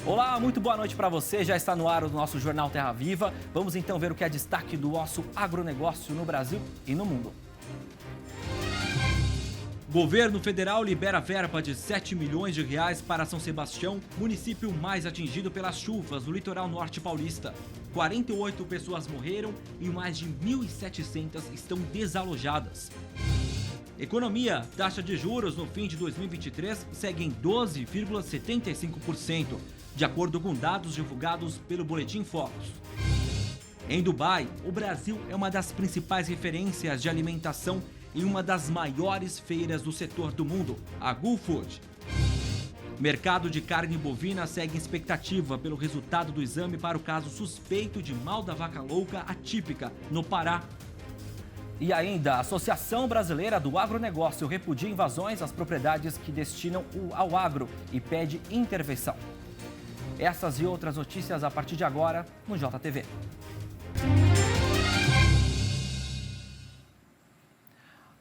Olá, muito boa noite para você. Já está no ar o nosso Jornal Terra Viva. Vamos então ver o que é destaque do nosso agronegócio no Brasil e no mundo. Governo federal libera verba de 7 milhões de reais para São Sebastião, município mais atingido pelas chuvas no litoral norte paulista. 48 pessoas morreram e mais de 1.700 estão desalojadas. Economia, taxa de juros no fim de 2023 segue em 12,75%, de acordo com dados divulgados pelo Boletim Focus. Em Dubai, o Brasil é uma das principais referências de alimentação em uma das maiores feiras do setor do mundo, a Gulfood. Mercado de carne bovina segue em expectativa pelo resultado do exame para o caso suspeito de mal da vaca louca atípica no Pará. E ainda, a Associação Brasileira do Agronegócio repudia invasões às propriedades que destinam ao agro e pede intervenção. Essas e outras notícias a partir de agora no JTV.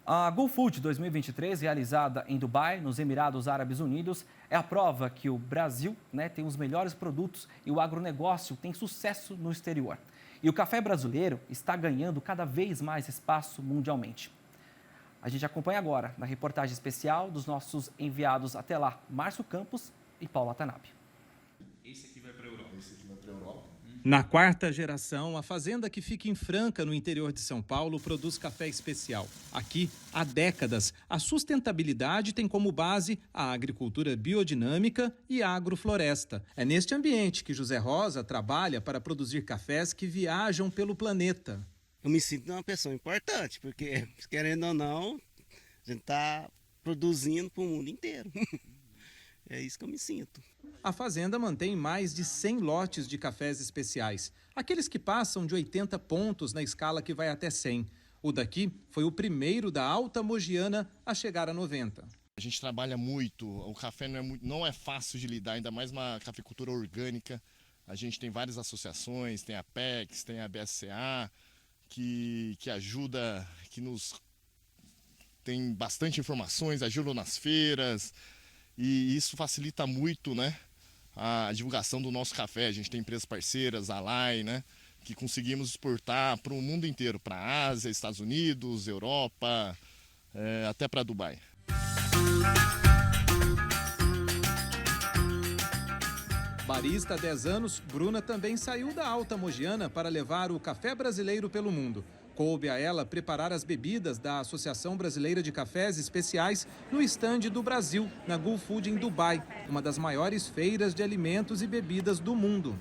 A Gulfood 2023, realizada em Dubai, nos Emirados Árabes Unidos, é a prova que o Brasil tem os melhores produtos e o agronegócio tem sucesso no exterior. E o café brasileiro está ganhando cada vez mais espaço mundialmente. A gente acompanha agora na reportagem especial dos nossos enviados até lá, Márcio Campos e Paulo Watanabe. Esse aqui vai para a Europa. Esse aqui vai para a Europa. Na quarta geração, a fazenda que fica em Franca, no interior de São Paulo, produz café especial. Aqui, há décadas, a sustentabilidade tem como base a agricultura biodinâmica e a agrofloresta. É neste ambiente que José Rosa trabalha para produzir cafés que viajam pelo planeta. Eu me sinto uma pessoa importante, porque, querendo ou não, a gente está produzindo para o mundo inteiro. É isso que eu me sinto. A fazenda mantém mais de 100 lotes de cafés especiais, aqueles que passam de 80 pontos na escala que vai até 100. O daqui foi o primeiro da Alta Mogiana a chegar a 90. A gente trabalha muito, o café não é fácil de lidar, ainda mais uma cafeicultura orgânica. A gente tem várias associações, tem a PEX, tem a BSCA, que ajuda, tem bastante informações, ajudam nas feiras. E isso facilita muito, a divulgação do nosso café. A gente tem empresas parceiras, a Lai, que conseguimos exportar para o mundo inteiro, para a Ásia, Estados Unidos, Europa, até para Dubai. Barista há 10 anos, Bruna também saiu da Alta Mogiana para levar o café brasileiro pelo mundo. Coube a ela preparar as bebidas da Associação Brasileira de Cafés Especiais no estande do Brasil, na Gulfood em Dubai, uma das maiores feiras de alimentos e bebidas do mundo.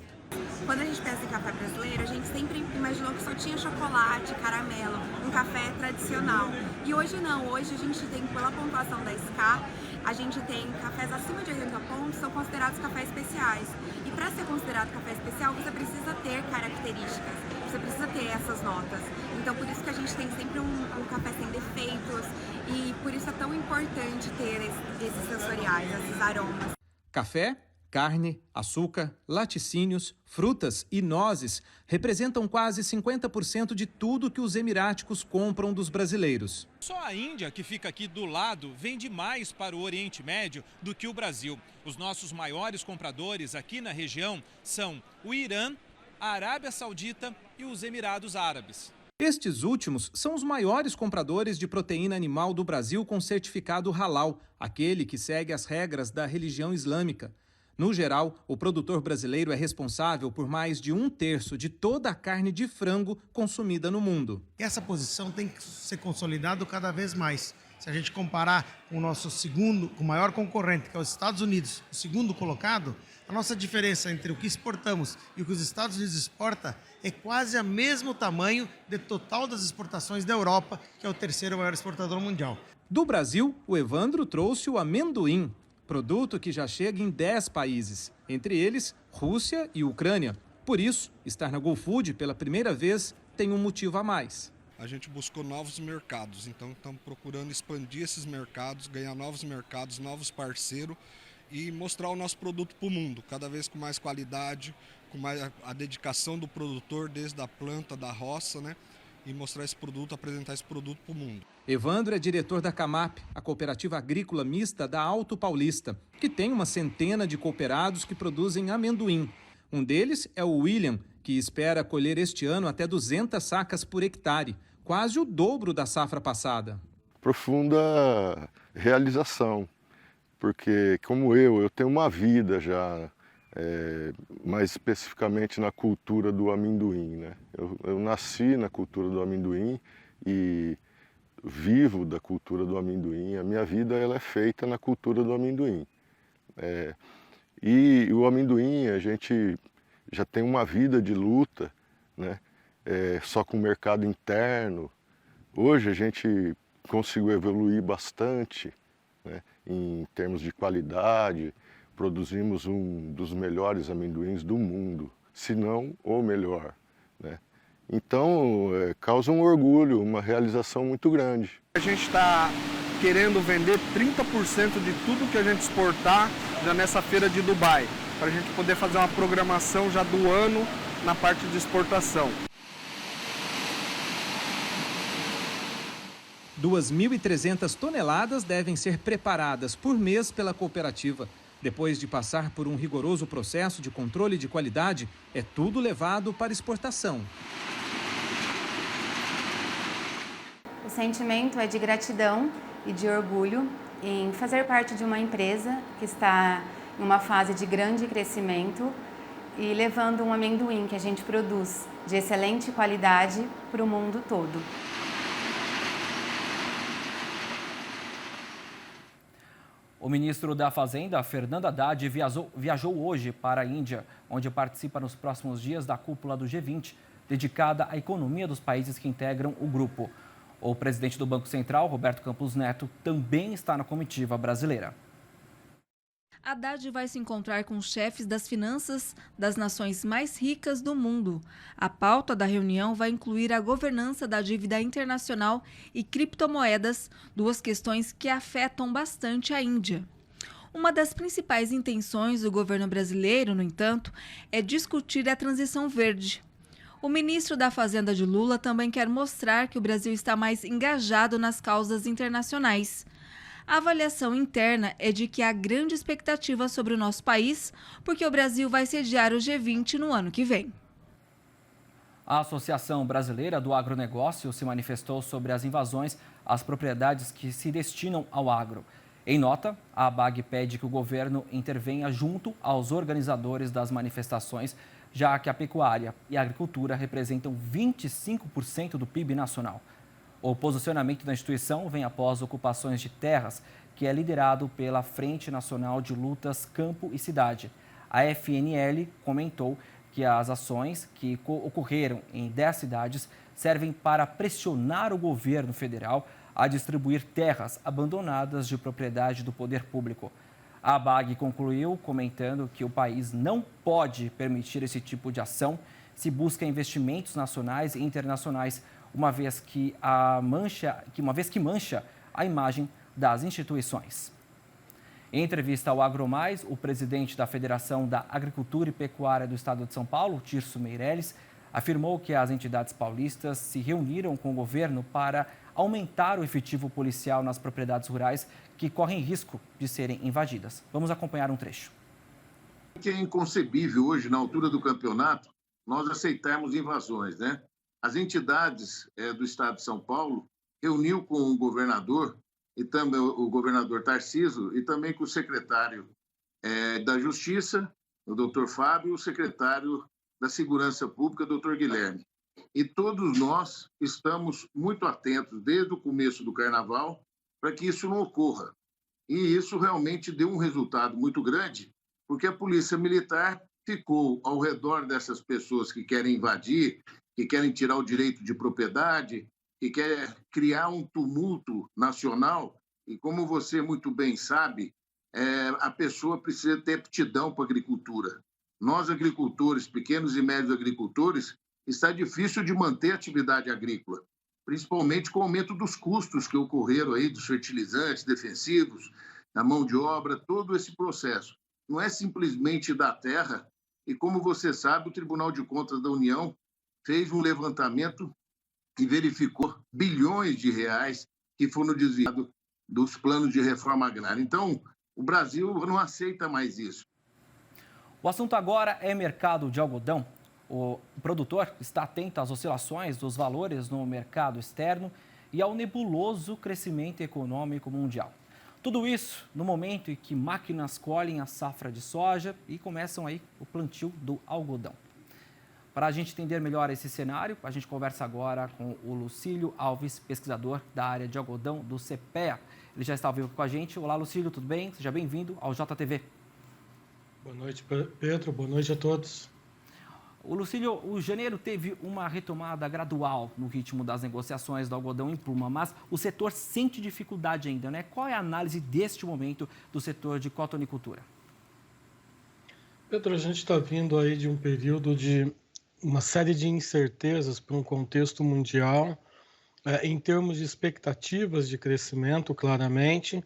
Quando a gente pensa em café brasileiro, a gente sempre imaginou que só tinha chocolate, caramelo, um café tradicional. E hoje não, hoje a gente tem, pela pontuação da SCA, a gente tem cafés acima de 80 pontos, são considerados cafés especiais. E para ser considerado café especial, você precisa ter características, você precisa ter essas notas. Então por isso que a gente tem sempre um café sem defeitos e por isso é tão importante ter esses sensoriais, esses aromas. Café, carne, açúcar, laticínios, frutas e nozes representam quase 50% de tudo que os emiráticos compram dos brasileiros. Só a Índia, que fica aqui do lado, vende mais para o Oriente Médio do que o Brasil. Os nossos maiores compradores aqui na região são o Irã, a Arábia Saudita e os Emirados Árabes. Estes últimos são os maiores compradores de proteína animal do Brasil com certificado halal, aquele que segue as regras da religião islâmica. No geral, o produtor brasileiro é responsável por mais de 1/3 de toda a carne de frango consumida no mundo. Essa posição tem que ser consolidada cada vez mais. Se a gente comparar com o nosso com o maior concorrente, que é os Estados Unidos, o segundo colocado, a nossa diferença entre o que exportamos e o que os Estados Unidos exporta é quase o mesmo tamanho do total das exportações da Europa, que é o terceiro maior exportador mundial. Do Brasil, o Evandro trouxe o amendoim, produto que já chega em 10 países, entre eles Rússia e Ucrânia. Por isso, estar na Gulfood pela primeira vez tem um motivo a mais. A gente buscou novos mercados, então estamos procurando expandir esses mercados, ganhar novos mercados, novos parceiros e mostrar o nosso produto para o mundo, cada vez com mais qualidade, com mais a dedicação do produtor desde a planta, da roça, e mostrar esse produto, apresentar esse produto para o mundo. Evandro é diretor da CAMAP, a Cooperativa Agrícola Mista da Alto Paulista, que tem uma centena de cooperados que produzem amendoim. Um deles é o William, que espera colher este ano até 200 sacas por hectare, quase o dobro da safra passada. Profunda realização, porque como eu tenho uma vida já, mais especificamente na cultura do amendoim, né? Eu nasci na cultura do amendoim e vivo da cultura do amendoim. A minha vida ela é feita na cultura do amendoim. E o amendoim, a gente já tem uma vida de luta, né? Só com o mercado interno. Hoje a gente conseguiu evoluir bastante, né? Em termos de qualidade. Produzimos um dos melhores amendoins do mundo, se não o melhor, né? Então, causa um orgulho, uma realização muito grande. A gente está querendo vender 30% de tudo que a gente exportar já nessa feira de Dubai, para a gente poder fazer uma programação já do ano na parte de exportação. 2.300 toneladas devem ser preparadas por mês pela cooperativa. Depois de passar por um rigoroso processo de controle de qualidade, é tudo levado para exportação. O sentimento é de gratidão e de orgulho em fazer parte de uma empresa que está em uma fase de grande crescimento e levando um amendoim que a gente produz de excelente qualidade para o mundo todo. O ministro da Fazenda, Fernando Haddad, viajou hoje para a Índia, onde participa nos próximos dias da cúpula do G20, dedicada à economia dos países que integram o grupo. O presidente do Banco Central, Roberto Campos Neto, também está na comitiva brasileira. Haddad vai se encontrar com os chefes das finanças das nações mais ricas do mundo. A pauta da reunião vai incluir a governança da dívida internacional e criptomoedas, duas questões que afetam bastante a Índia. Uma das principais intenções do governo brasileiro, no entanto, é discutir a transição verde. O ministro da Fazenda de Lula também quer mostrar que o Brasil está mais engajado nas causas internacionais. A avaliação interna é de que há grande expectativa sobre o nosso país, porque o Brasil vai sediar o G20 no ano que vem. A Associação Brasileira do Agronegócio se manifestou sobre as invasões às propriedades que se destinam ao agro. Em nota, a ABAG pede que o governo intervenha junto aos organizadores das manifestações, já que a pecuária e a agricultura representam 25% do PIB nacional. O posicionamento da instituição vem após ocupações de terras, que é liderado pela Frente Nacional de Lutas Campo e Cidade. A FNL comentou que as ações que ocorreram em 10 cidades servem para pressionar o governo federal a distribuir terras abandonadas de propriedade do poder público. A ABAG concluiu comentando que o país não pode permitir esse tipo de ação se busca investimentos nacionais e internacionais, uma vez que mancha a imagem das instituições. Em entrevista ao AgroMais, o presidente da Federação da Agricultura e Pecuária do Estado de São Paulo, Tirso Meirelles, afirmou que as entidades paulistas se reuniram com o governo para aumentar o efetivo policial nas propriedades rurais que correm risco de serem invadidas. Vamos acompanhar um trecho. É inconcebível hoje, na altura do campeonato, nós aceitarmos invasões, né? As entidades do Estado de São Paulo reuniu com o governador, e também o governador Tarcísio, e também com o secretário da Justiça, o doutor Fábio, e o secretário da Segurança Pública, doutor Guilherme. E todos nós estamos muito atentos, desde o começo do Carnaval, para que isso não ocorra. E isso realmente deu um resultado muito grande, porque a Polícia Militar ficou ao redor dessas pessoas que querem invadir, que querem tirar o direito de propriedade, que querem criar um tumulto nacional. E como você muito bem sabe, a pessoa precisa ter aptidão para a agricultura. Nós, agricultores, pequenos e médios agricultores, está difícil de manter a atividade agrícola, principalmente com o aumento dos custos que ocorreram aí, dos fertilizantes defensivos, da mão de obra, todo esse processo. Não é simplesmente da terra, e como você sabe, o Tribunal de Contas da União fez um levantamento e verificou bilhões de reais que foram desviados dos planos de reforma agrária. Então, O Brasil não aceita mais isso. O assunto agora é mercado de algodão. O produtor está atento às oscilações dos valores no mercado externo e ao nebuloso crescimento econômico mundial. Tudo isso no momento em que máquinas colhem a safra de soja e começam aí o plantio do algodão. Para a gente entender melhor esse cenário, a gente conversa agora com o Lucílio Alves, pesquisador da área de algodão do CPEA. Ele já está ao vivo com a gente. Olá, Lucílio, tudo bem? Seja bem-vindo ao JTV. Boa noite, Pedro. Boa noite a todos. O Lucílio, o janeiro teve uma retomada gradual no ritmo das negociações do algodão em pluma, mas o setor sente dificuldade ainda, né? Qual é a análise deste momento do setor de cotonicultura? Pedro, a gente está vindo aí de um período de uma série de incertezas para um contexto mundial, em termos de expectativas de crescimento, claramente,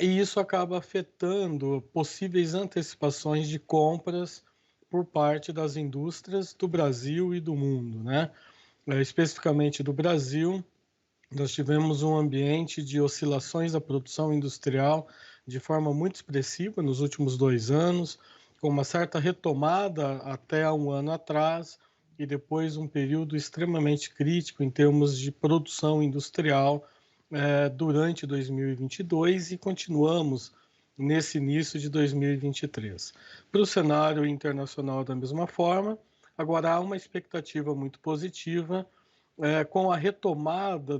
e isso acaba afetando possíveis antecipações de compras por parte das indústrias do Brasil e do mundo, né? Especificamente do Brasil, nós tivemos um ambiente de oscilações da produção industrial de forma muito expressiva nos últimos 2 anos, com uma certa retomada até um ano atrás e depois um período extremamente crítico em termos de produção industrial durante 2022 e continuamos nesse início de 2023. Para o cenário internacional da mesma forma, agora há uma expectativa muito positiva com a retomada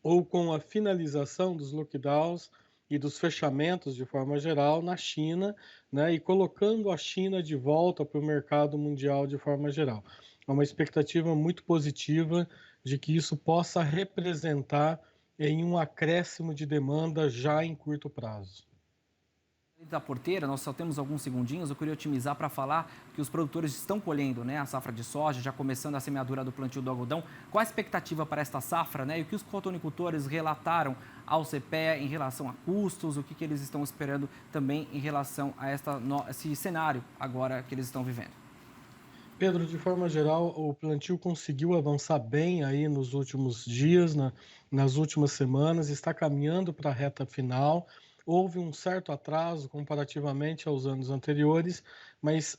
ou com a finalização dos lockdowns e dos fechamentos de forma geral na China, né, e colocando a China de volta para o mercado mundial de forma geral. Há uma expectativa muito positiva de que isso possa representar em um acréscimo de demanda já em curto prazo. Da porteira, nós só temos alguns segundinhos, eu queria otimizar para falar que os produtores estão colhendo, né, a safra de soja, já começando a semeadura do plantio do algodão. Qual a expectativa para esta safra, né, e o que os cotonicultores relataram ao CPEA em relação a custos, o que eles estão esperando também em relação a esse cenário agora que eles estão vivendo? Pedro, de forma geral, o plantio conseguiu avançar bem aí nos últimos dias, nas últimas semanas, está caminhando para a reta final. Houve um certo atraso comparativamente aos anos anteriores, mas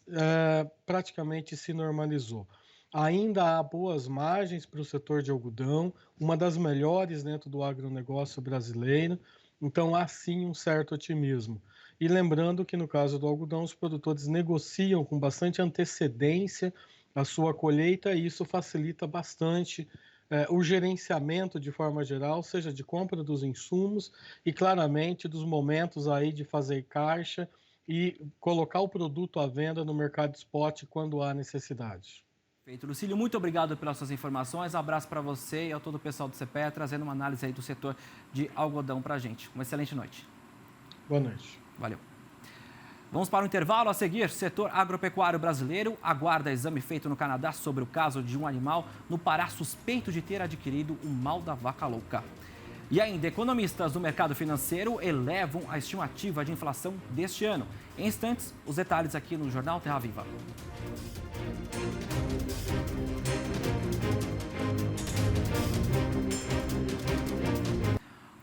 praticamente se normalizou. Ainda há boas margens para o setor de algodão, uma das melhores dentro do agronegócio brasileiro, então há sim um certo otimismo. E lembrando que no caso do algodão, os produtores negociam com bastante antecedência a sua colheita e isso facilita bastante o gerenciamento de forma geral, seja de compra dos insumos e claramente dos momentos aí de fazer caixa e colocar o produto à venda no mercado spot quando há necessidade. Perfeito. Lucílio, muito obrigado pelas suas informações. Um abraço para você e a todo o pessoal do CPEA, trazendo uma análise aí do setor de algodão para a gente. Uma excelente noite. Boa noite. Valeu. Vamos para o intervalo. A seguir, setor agropecuário brasileiro aguarda exame feito no Canadá sobre o caso de um animal no Pará suspeito de ter adquirido o mal da vaca louca. E ainda, economistas do mercado financeiro elevam a estimativa de inflação deste ano. Em instantes, os detalhes aqui no Jornal Terra Viva.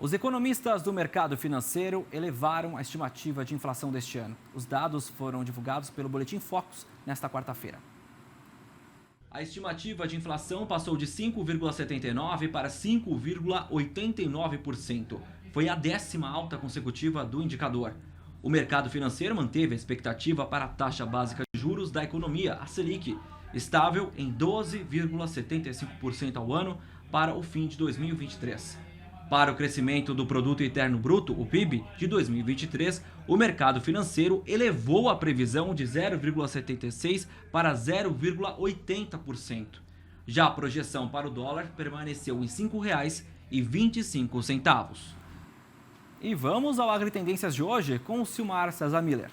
Os economistas do mercado financeiro elevaram a estimativa de inflação deste ano. Os dados foram divulgados pelo Boletim Focus nesta quarta-feira. A estimativa de inflação passou de 5,79% para 5,89%. Foi a 10ª alta consecutiva do indicador. O mercado financeiro manteve a expectativa para a taxa básica de juros da economia, a Selic, estável em 12,75% ao ano para o fim de 2023. Para o crescimento do Produto Interno Bruto, o PIB, de 2023, o mercado financeiro elevou a previsão de 0,76% para 0,80%. Já a projeção para o dólar permaneceu em R$ 5,25. E vamos ao Agritendências de hoje com o Silmar César Miller.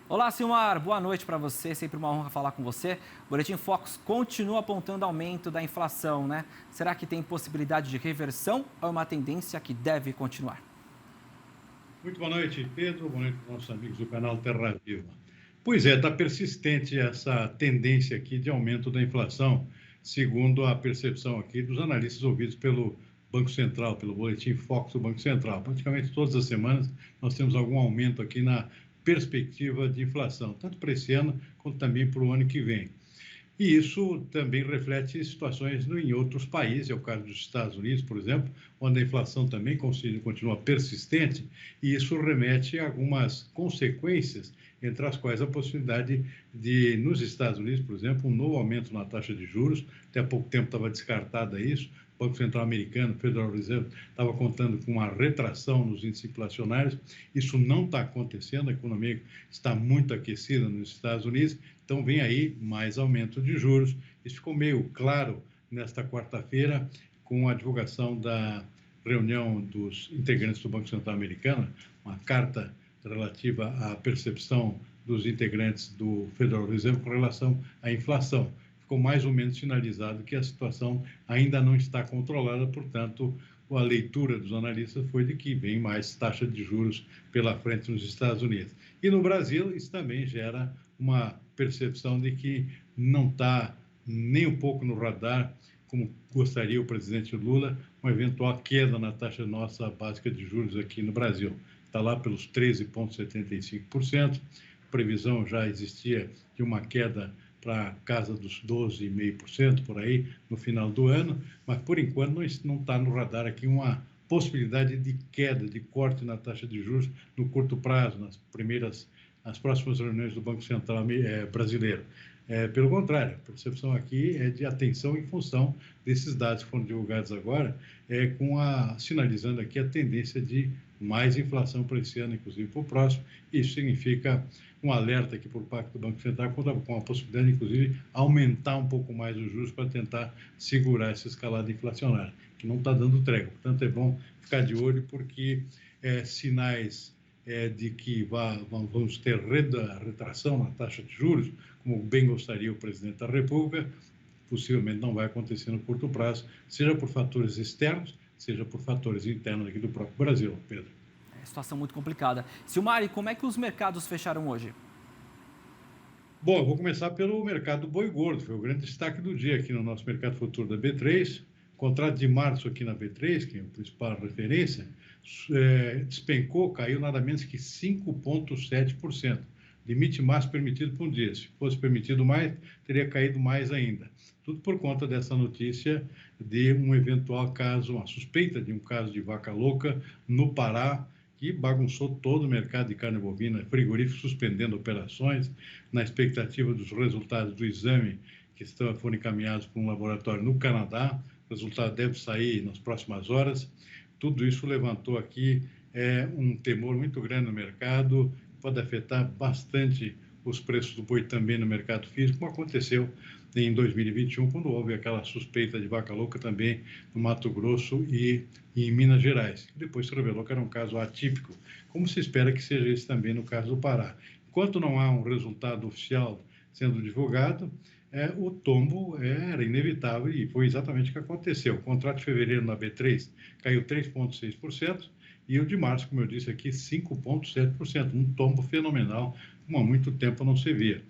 Olá, Silmar. Boa noite para você. Sempre uma honra falar com você. O Boletim Focus continua apontando aumento da inflação, né? Será que tem possibilidade de reversão ou é uma tendência que deve continuar? Muito boa noite, Pedro. Boa noite para os nossos amigos do canal Terra Viva. Pois é, está persistente essa tendência aqui de aumento da inflação, segundo a percepção aqui dos analistas ouvidos pelo Banco Central, pelo Boletim Focus do Banco Central. Praticamente todas as semanas nós temos algum aumento aqui na perspectiva de inflação, tanto para esse ano quanto também para o ano que vem. E isso também reflete situações em outros países, é o caso dos Estados Unidos, por exemplo, onde a inflação também continua persistente, e isso remete a algumas consequências, entre as quais a possibilidade de, nos Estados Unidos, por exemplo, um novo aumento na taxa de juros. Até há pouco tempo estava descartada isso. O Banco Central americano, Federal Reserve, estava contando com uma retração nos índices inflacionários. Isso não está acontecendo, a economia está muito aquecida nos Estados Unidos, então vem aí mais aumento de juros. Isso ficou meio claro nesta quarta-feira, com a divulgação da reunião dos integrantes do Banco Central americano, uma carta relativa à percepção dos integrantes do Federal Reserve com relação à inflação. Ficou mais ou menos sinalizado que a situação ainda não está controlada, portanto, a leitura dos analistas foi de que vem mais taxa de juros pela frente nos Estados Unidos. E no Brasil, isso também gera uma percepção de que não está nem um pouco no radar, como gostaria o presidente Lula, uma eventual queda na taxa nossa básica de juros aqui no Brasil. Está lá pelos 13,75%, previsão já existia de uma queda para a casa dos 12,5% por aí no final do ano, mas por enquanto não está no radar aqui uma possibilidade de queda, de corte na taxa de juros no curto prazo, nas próximas reuniões do Banco Central brasileiro. Pelo contrário, a percepção aqui é de atenção em função desses dados que foram divulgados agora, sinalizando aqui a tendência de mais inflação para esse ano, inclusive para o próximo. Isso significa um alerta aqui por parte do Banco Central com a possibilidade, inclusive, aumentar um pouco mais os juros para tentar segurar essa escalada inflacionária, que não está dando trégua. Portanto, é bom ficar de olho, porque sinais de que vamos ter retração na taxa de juros, como bem gostaria o presidente da República, possivelmente não vai acontecer no curto prazo, seja por fatores externos, seja por fatores internos aqui do próprio Brasil, Pedro. Situação muito complicada. Silmari, como é que os mercados fecharam hoje? Bom, eu vou começar pelo mercado do boi gordo, foi o grande destaque do dia aqui no nosso mercado futuro da B3. O contrato de março aqui na B3, que é a principal referência, despencou, caiu nada menos que 5,7%. Limite máximo permitido por um dia. Se fosse permitido mais, teria caído mais ainda. Tudo por conta dessa notícia de um eventual caso, uma suspeita de um caso de vaca louca no Pará, que bagunçou todo o mercado de carne bovina, frigorífico suspendendo operações, na expectativa dos resultados do exame que foram encaminhados para um laboratório no Canadá. O resultado deve sair nas próximas horas. Tudo isso levantou aqui um temor muito grande no mercado, pode afetar bastante os preços do boi também no mercado físico, como aconteceu em 2021, quando houve aquela suspeita de vaca louca também no Mato Grosso e em Minas Gerais. Depois se revelou que era um caso atípico, como se espera que seja esse também no caso do Pará. Enquanto não há um resultado oficial sendo divulgado, o tombo era inevitável e foi exatamente o que aconteceu. O contrato de fevereiro na B3 caiu 3,6%, e o de março, como eu disse aqui, 5,7%, um tombo fenomenal, como há muito tempo não se via.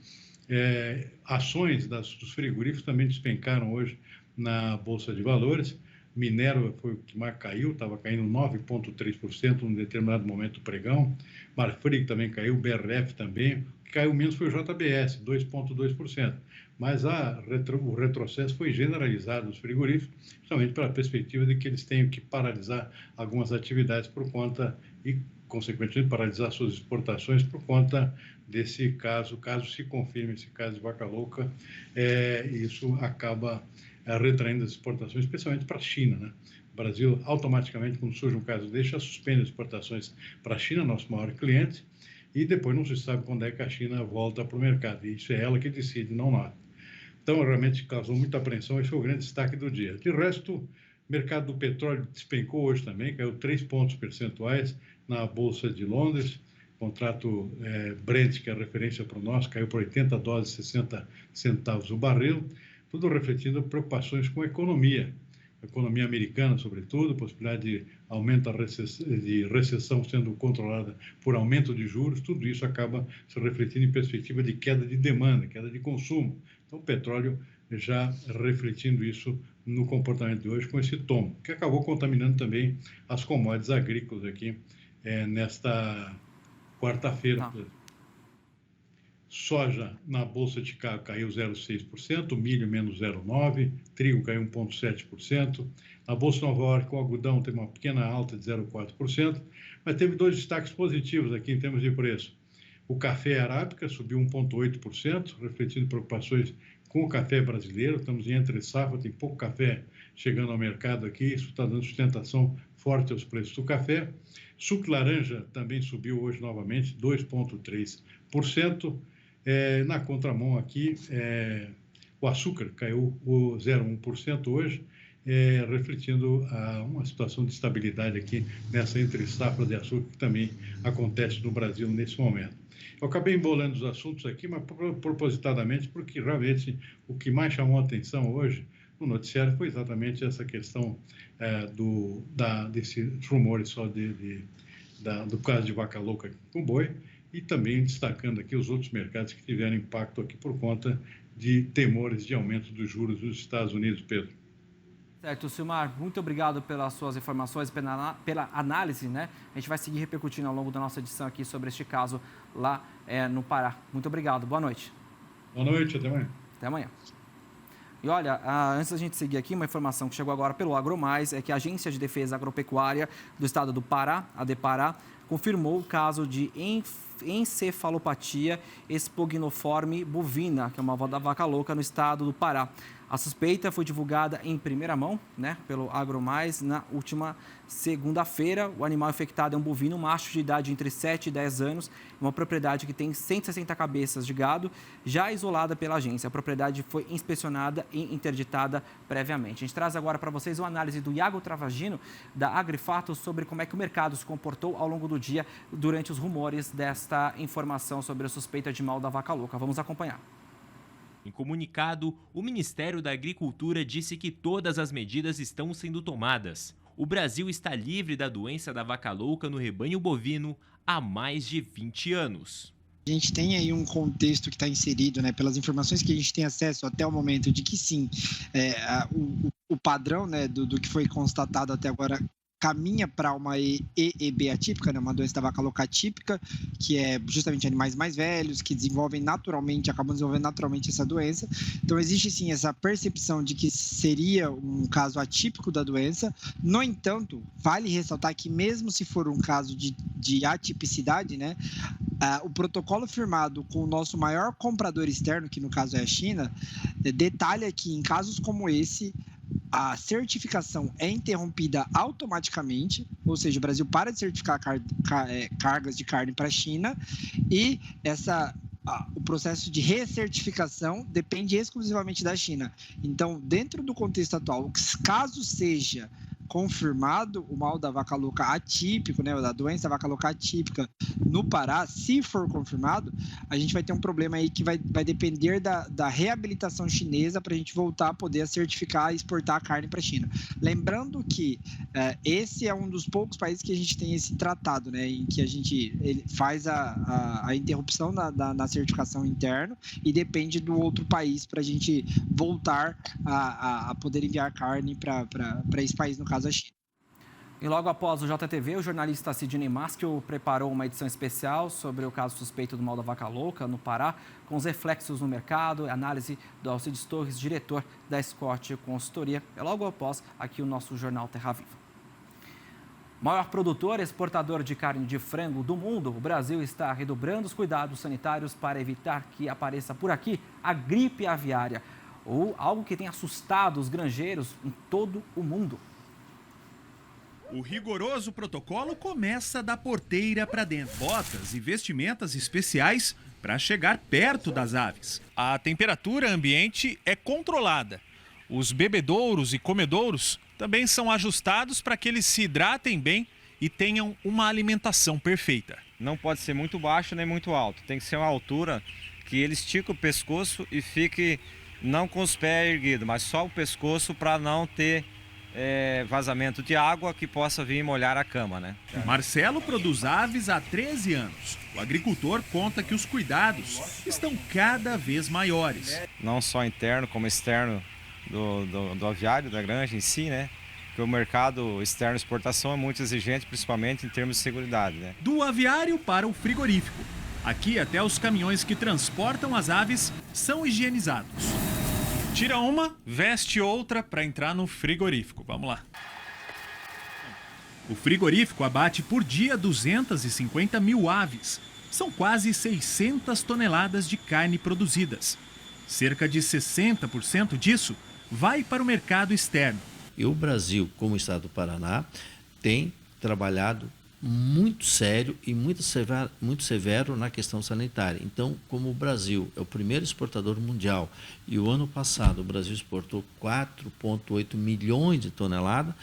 Ações dos frigoríficos também despencaram hoje na Bolsa de Valores. Minerva foi o que mais caiu, estava caindo 9,3% num determinado momento do pregão. Marfrig também caiu, BRF também. O que caiu menos foi o JBS, 2,2%. Mas o retrocesso foi generalizado nos frigoríficos, justamente pela perspectiva de que eles tenham que paralisar algumas atividades por conta e, consequentemente, paralisar suas exportações por conta desse caso se confirme esse caso de vaca louca, isso acaba retraindo as exportações, especialmente para a China, né? O Brasil, automaticamente, quando surge um caso desse, já suspende as exportações para a China, nosso maior cliente, e depois não se sabe quando é que a China volta para o mercado. E isso é ela que decide, não nós. Então, realmente causou muita apreensão, esse foi o grande destaque do dia. De resto, o mercado do petróleo despencou hoje também, caiu 3 pontos percentuais na Bolsa de Londres. O contrato Brent, que é a referência para o nosso, caiu por $80,60 o barril, tudo refletindo preocupações com a economia americana, sobretudo, possibilidade de aumento de recessão sendo controlada por aumento de juros, tudo isso acaba se refletindo em perspectiva de queda de demanda, queda de consumo. Então, o petróleo já refletindo isso no comportamento de hoje com esse tombo, que acabou contaminando também as commodities agrícolas aqui nesta quarta-feira. Soja na Bolsa de Chicago caiu 0,6%, milho menos 0,9%, trigo caiu 1,7%. Na Bolsa de Nova York, o algodão teve uma pequena alta de 0,4%, mas teve 2 destaques positivos aqui em termos de preço. O café arábica subiu 1,8%, refletindo preocupações com o café brasileiro. Estamos em entre safra, tem pouco café chegando ao mercado aqui, isso está dando sustentação forte aos preços do café. Suco de laranja também subiu hoje novamente, 2,3%. Na contramão aqui, o açúcar caiu 0,1% hoje, refletindo uma situação de estabilidade aqui nessa entre-safra de açúcar que também acontece no Brasil nesse momento. Eu acabei embolando os assuntos aqui, mas propositadamente, porque realmente o que mais chamou a atenção hoje no noticiário foi exatamente essa questão desses rumores só do caso de vaca louca com boi, e também destacando aqui os outros mercados que tiveram impacto aqui por conta de temores de aumento dos juros dos Estados Unidos, Pedro. Certo, Silmar, muito obrigado pelas suas informações, pela análise, né? A gente vai seguir repercutindo ao longo da nossa edição aqui sobre este caso lá no Pará. Muito obrigado, boa noite. Boa noite, até amanhã. Até amanhã. E olha, antes da gente seguir aqui, uma informação que chegou agora pelo AgroMais é que a Agência de Defesa Agropecuária do Estado do Pará, a DEPARÁ, confirmou o caso de encefalopatia espognoforme bovina, que é uma da vaca louca no estado do Pará. A suspeita foi divulgada em primeira mão, né, pelo AgroMais na última segunda-feira. O animal infectado é um bovino macho de idade entre 7 e 10 anos, uma propriedade que tem 160 cabeças de gado, já isolada pela agência. A propriedade foi inspecionada e interditada previamente. A gente traz agora para vocês uma análise do Iago Travagino, da Agrifatos, sobre como é que o mercado se comportou ao longo do dia durante os rumores desta informação sobre a suspeita de mal da vaca louca. Vamos acompanhar. Em comunicado, o Ministério da Agricultura disse que todas as medidas estão sendo tomadas. O Brasil está livre da doença da vaca louca no rebanho bovino há mais de 20 anos. A gente tem aí um contexto que está inserido, né, pelas informações que a gente tem acesso até o momento, de que sim, o padrão, né, do que foi constatado até agora caminha para uma EEB atípica, né, uma doença da vaca louca atípica, que é justamente animais mais velhos, que acabam desenvolvendo naturalmente essa doença. Então, existe sim essa percepção de que seria um caso atípico da doença. No entanto, vale ressaltar que mesmo se for um caso de atipicidade, né, o protocolo firmado com o nosso maior comprador externo, que no caso é a China, detalha que em casos como esse, a certificação é interrompida automaticamente, ou seja, o Brasil para de certificar cargas de carne para a China, e o processo de recertificação depende exclusivamente da China. Então, dentro do contexto atual, caso seja confirmado o mal da vaca louca atípico, né, da doença da vaca louca atípica no Pará, se for confirmado, a gente vai ter um problema aí que vai depender da reabilitação chinesa para a gente voltar a poder certificar e exportar a carne para a China. Lembrando que esse é um dos poucos países que a gente tem esse tratado, né, em que ele faz a interrupção na certificação interna e depende do outro país para a gente voltar a poder enviar carne para esse país, no caso a China. E logo após o JTV, o jornalista Sidney Maschio preparou uma edição especial sobre o caso suspeito do mal da vaca louca no Pará, com os reflexos no mercado, análise do Alcides Torres, diretor da Scott Consultoria. É logo após aqui o nosso Jornal Terra Viva. Maior produtor e exportador de carne de frango do mundo, o Brasil está redobrando os cuidados sanitários para evitar que apareça por aqui a gripe aviária, ou algo que tem assustado os granjeiros em todo o mundo. O rigoroso protocolo começa da porteira para dentro. Botas e vestimentas especiais para chegar perto das aves. A temperatura ambiente é controlada. Os bebedouros e comedouros também são ajustados para que eles se hidratem bem e tenham uma alimentação perfeita. Não pode ser muito baixo nem muito alto. Tem que ser uma altura que ele estica o pescoço e fique não com os pés erguidos, mas só o pescoço para não ter vazamento de água que possa vir molhar a cama, né? Marcelo produz aves há 13 anos. O agricultor conta que os cuidados estão cada vez maiores. Não só interno como externo do aviário, da granja em si, né? Porque o mercado externo de exportação é muito exigente, principalmente em termos de segurança, né? Do aviário para o frigorífico. Aqui até os caminhões que transportam as aves são higienizados. Tira uma, veste outra para entrar no frigorífico. Vamos lá. O frigorífico abate por dia 250 mil aves. São quase 600 toneladas de carne produzidas. Cerca de 60% disso vai para o mercado externo. E o Brasil, como o estado do Paraná, tem trabalhado muito sério e muito severo na questão sanitária. Então, como o Brasil é o primeiro exportador mundial e o ano passado o Brasil exportou 4,8 milhões de toneladas,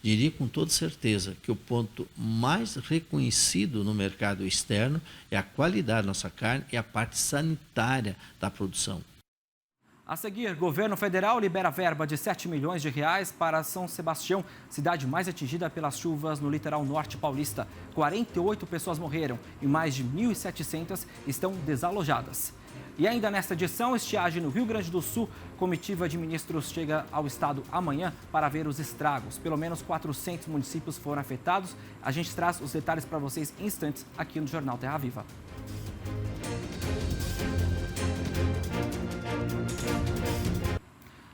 diria com toda certeza que o ponto mais reconhecido no mercado externo é a qualidade da nossa carne e a parte sanitária da produção. A seguir, governo federal libera verba de 7 milhões de reais para São Sebastião, cidade mais atingida pelas chuvas no litoral norte paulista. 48 pessoas morreram e mais de 1.700 estão desalojadas. E ainda nesta edição, estiagem no Rio Grande do Sul, comitiva de ministros chega ao estado amanhã para ver os estragos. Pelo menos 400 municípios foram afetados. A gente traz os detalhes para vocês em instantes aqui no Jornal Terra Viva.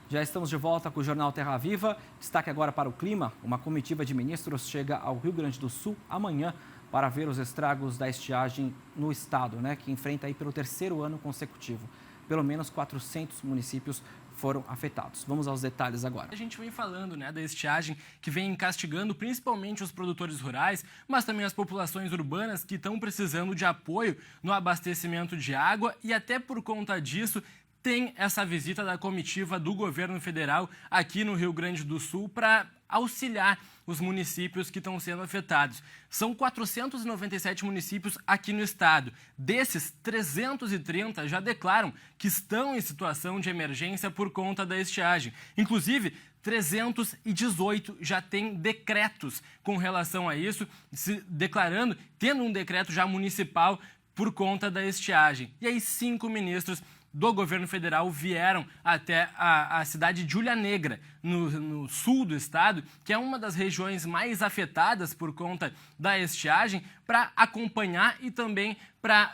Já estamos de volta com o Jornal Terra Viva. Destaque agora para o clima. Uma comitiva de ministros chega ao Rio Grande do Sul amanhã para ver os estragos da estiagem no estado, que enfrenta aí pelo 3º ano consecutivo. Pelo menos 400 municípios foram afetados. Vamos aos detalhes agora. A gente vem falando da estiagem que vem castigando principalmente os produtores rurais, mas também as populações urbanas que estão precisando de apoio no abastecimento de água e até por conta disso tem essa visita da comitiva do governo federal aqui no Rio Grande do Sul para auxiliar os municípios que estão sendo afetados. São 497 municípios aqui no estado. Desses, 330 já declaram que estão em situação de emergência por conta da estiagem. Inclusive, 318 já têm decretos com relação a isso, se declarando, tendo um decreto já municipal por conta da estiagem. E aí, 5 ministros do governo federal vieram até a cidade de Ulha Negra, no sul do estado, que é uma das regiões mais afetadas por conta da estiagem, para acompanhar e também para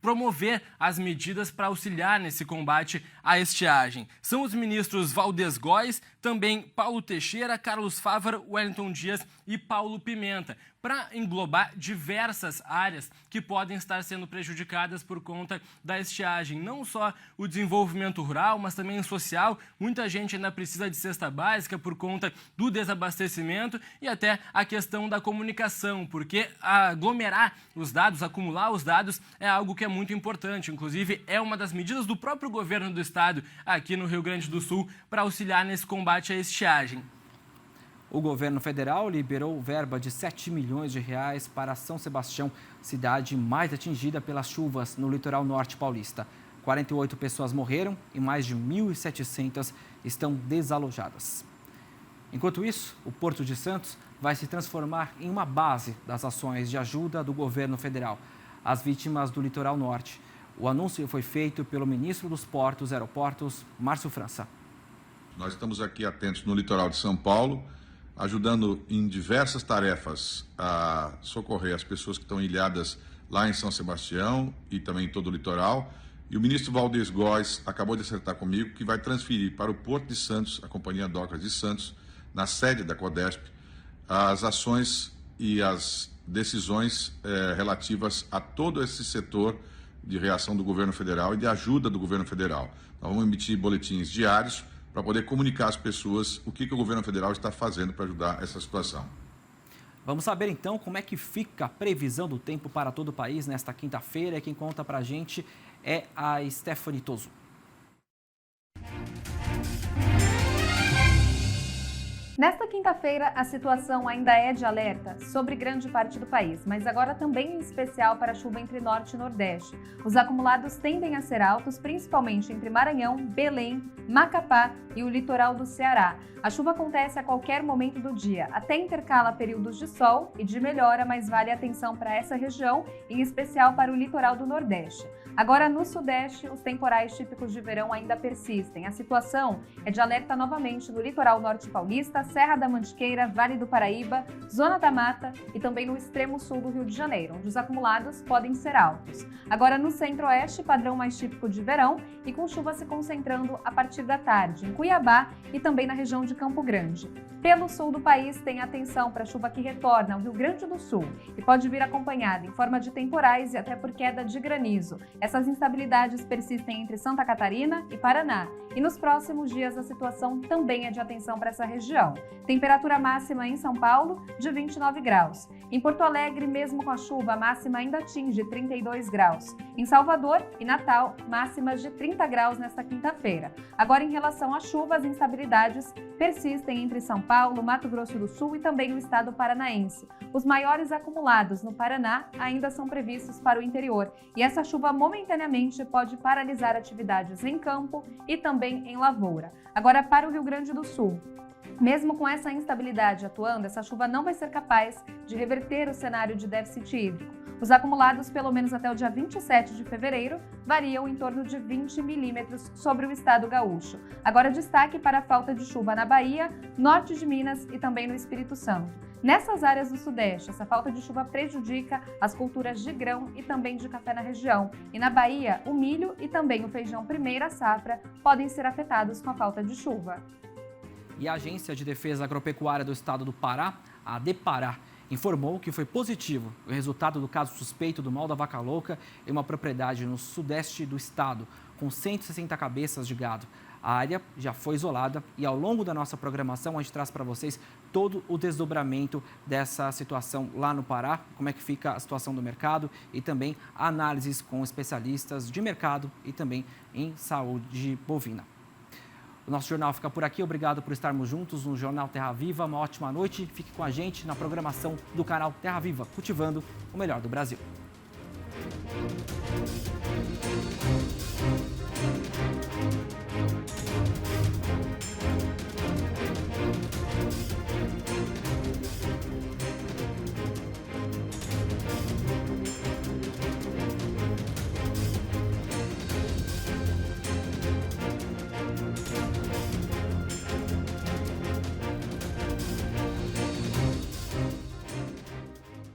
promover as medidas para auxiliar nesse combate à estiagem. São os ministros Valdez Góes, também Paulo Teixeira, Carlos Fávaro, Wellington Dias e Paulo Pimenta, para englobar diversas áreas que podem estar sendo prejudicadas por conta da estiagem. Não só o desenvolvimento rural, mas também o social. Muita gente ainda precisa de cesta básica por conta do desabastecimento e até a questão da comunicação, porque aglomerar os dados, acumular os dados é algo que é muito importante. Inclusive, é uma das medidas do próprio governo do estado aqui no Rio Grande do Sul para auxiliar nesse combate à estiagem. O governo federal liberou verba de 7 milhões de reais para São Sebastião, cidade mais atingida pelas chuvas no litoral norte paulista. 48 pessoas morreram e mais de 1.700 estão desalojadas. Enquanto isso, o Porto de Santos vai se transformar em uma base das ações de ajuda do governo federal às vítimas do litoral norte. O anúncio foi feito pelo ministro dos Portos e Aeroportos, Márcio França. Nós estamos aqui atentos no litoral de São Paulo, ajudando em diversas tarefas a socorrer as pessoas que estão ilhadas lá em São Sebastião e também em todo o litoral. E o ministro Valdez Góes acabou de acertar comigo que vai transferir para o Porto de Santos, a Companhia Docas de Santos, na sede da Codesp, as ações e as decisões relativas a todo esse setor de reação do governo federal e de ajuda do governo federal. Nós vamos emitir boletins diários para poder comunicar às pessoas o que o governo federal está fazendo para ajudar essa situação. Vamos saber então como é que fica a previsão do tempo para todo o país nesta quinta-feira. Quem conta para a gente é a Stephanie Toso. Nesta quinta-feira, a situação ainda é de alerta sobre grande parte do país, mas agora também em especial para a chuva entre norte e nordeste. Os acumulados tendem a ser altos, principalmente entre Maranhão, Belém, Macapá e o litoral do Ceará. A chuva acontece a qualquer momento do dia, até intercala períodos de sol e de melhora, mas vale atenção para essa região, em especial para o litoral do Nordeste. Agora, no Sudeste, os temporais típicos de verão ainda persistem. A situação é de alerta novamente no litoral norte paulista, Serra da Mantiqueira, Vale do Paraíba, Zona da Mata e também no extremo sul do Rio de Janeiro, onde os acumulados podem ser altos. Agora, no Centro-Oeste, padrão mais típico de verão e com chuva se concentrando a partir da tarde, em Cuiabá e também na região de Campo Grande. Pelo sul do país, tem atenção para a chuva que retorna ao Rio Grande do Sul e pode vir acompanhada em forma de temporais e até por queda de granizo. Essas instabilidades persistem entre Santa Catarina e Paraná. E nos próximos dias a situação também é de atenção para essa região. Temperatura máxima em São Paulo de 29 graus. Em Porto Alegre, mesmo com a chuva, a máxima ainda atinge 32 graus. Em Salvador e Natal, máximas de 30 graus nesta quinta-feira. Agora, em relação à chuva, as instabilidades persistem entre São Paulo, Mato Grosso do Sul e também o estado paranaense. Os maiores acumulados no Paraná ainda são previstos para o interior. E essa chuva momentaneamente pode paralisar atividades em campo e também em lavoura. Agora, para o Rio Grande do Sul. Mesmo com essa instabilidade atuando, essa chuva não vai ser capaz de reverter o cenário de déficit hídrico. Os acumulados, pelo menos até o dia 27 de fevereiro, variam em torno de 20 milímetros sobre o estado gaúcho. Agora, destaque para a falta de chuva na Bahia, norte de Minas e também no Espírito Santo. Nessas áreas do Sudeste, essa falta de chuva prejudica as culturas de grão e também de café na região. E na Bahia, o milho e também o feijão primeira safra podem ser afetados com a falta de chuva. E a Agência de Defesa Agropecuária do Estado do Pará, a DEPARÁ, informou que foi positivo o resultado do caso suspeito do mal da vaca louca em uma propriedade no sudeste do estado, com 160 cabeças de gado. A área já foi isolada e ao longo da nossa programação a gente traz para vocês todo o desdobramento dessa situação lá no Pará, como é que fica a situação do mercado e também análises com especialistas de mercado e também em saúde bovina. O nosso jornal fica por aqui. Obrigado por estarmos juntos no Jornal Terra Viva. Uma ótima noite. Fique com a gente na programação do canal Terra Viva, cultivando o melhor do Brasil.